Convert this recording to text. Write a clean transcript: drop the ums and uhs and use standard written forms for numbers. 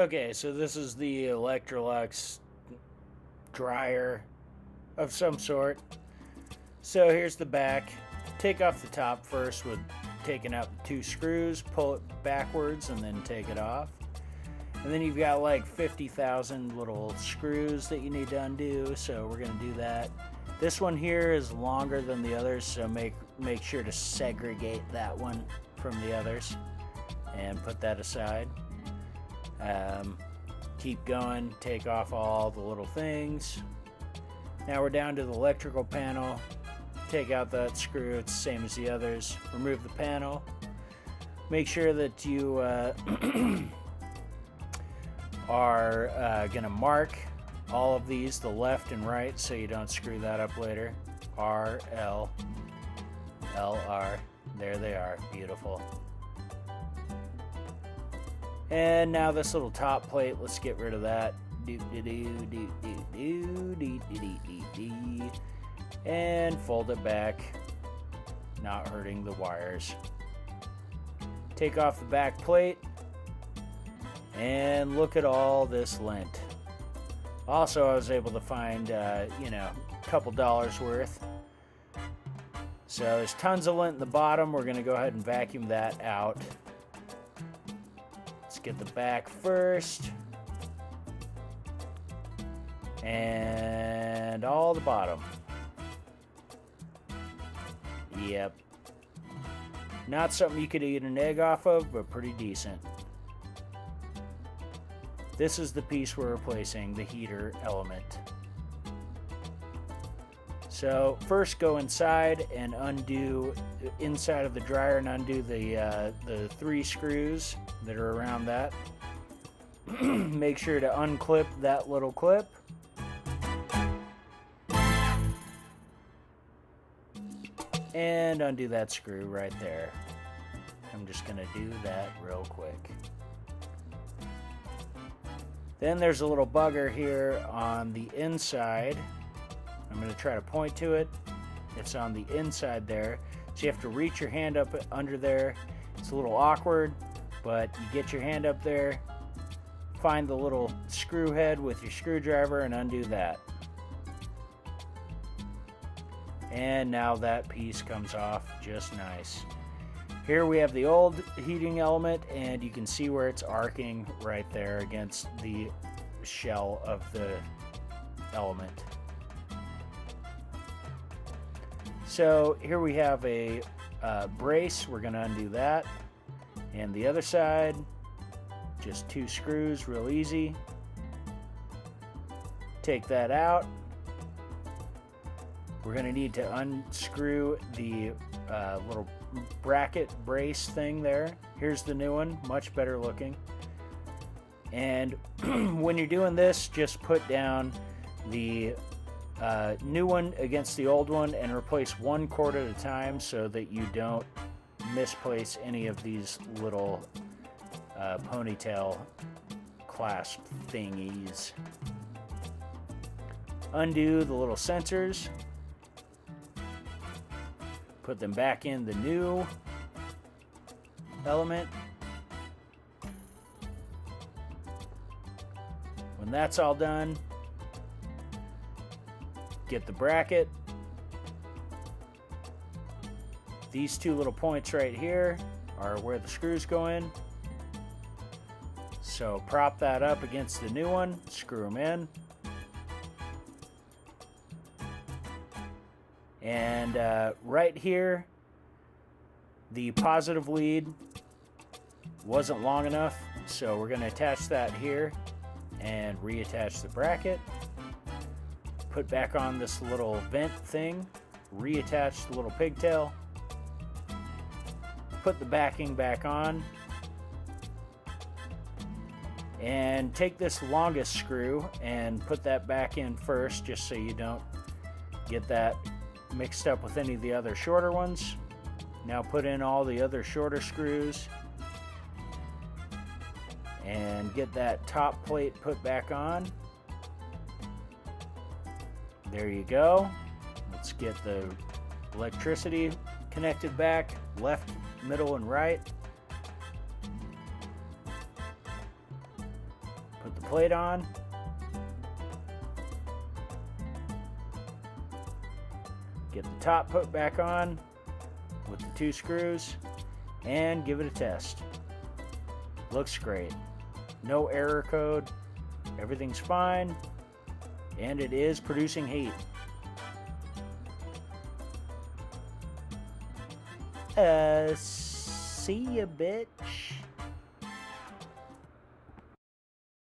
Okay, so this is the Electrolux dryer of some sort. So here's the back. Take off the top first with taking out the two screws, pull it backwards, and then take it off. And then you've got like 50,000 little screws that you need to undo, so we're going to do that. This one here is longer than the others, so make sure to segregate that one from the others and put that aside. Keep going, take off all the little things. Now we're down to the electrical panel. Take out that screw, it's the same as the others. Remove the panel. Make sure that you are going to mark all of these, the left and right, so you don't screw that up later. R, L, L, R. There they are. Beautiful. And now this little top plate, let's get rid of that. And fold it back, not hurting the wires. Take off the back plate, and look at all this lint. Also, I was able to find, a couple dollars worth. So there's tons of lint in the bottom. We're going to go ahead and vacuum that out. Let's get the back first. And all the bottom. Yep. Not something you could eat an egg off of, but pretty decent. This is the piece we're replacing, the heater element. So first go inside and undo inside of the dryer and undo the 3 screws that are around that. Make sure to unclip that little clip. And undo that screw right there. I'm just going to do that real quick. Then there's a little bugger here on the inside. I'm going to try to point to it. It's on the inside there. So you have to reach your hand up under there. It's a little awkward, but you get your hand up there, find the little screw head with your screwdriver and undo that. And now that piece comes off just nice. Here we have the old heating element, and you can see where it's arcing right there against the shell of the element. So here we have a brace. We're going to undo that. And the other side, just 2 screws, real easy. Take that out. We're going to need to unscrew the little bracket brace thing there. Here's the new one, much better looking. And when you're doing this, just put down the new one against the old one and replace one cord at a time so that you don't misplace any of these little ponytail clasp thingies. Undo the little sensors. Put them back in the new element. When that's all done, get the bracket. These 2 little points right here are where the screws go in. So prop that up against the new one, screw them in. And right here, the positive lead wasn't long enough, so we're going to attach that here and reattach the bracket. Put back on this little vent thing, reattach the little pigtail, put the backing back on, and take this longest screw and put that back in first, just so you don't get that mixed up with any of the other shorter ones. Now put in all the other shorter screws and get that top plate put back on. There you go. Let's get the electricity connected back, left, middle, and right. Put the plate on. Get the top put back on with the 2 screws and give it a test. Looks great. No error code. Everything's fine. And it is producing heat. See ya, bitch.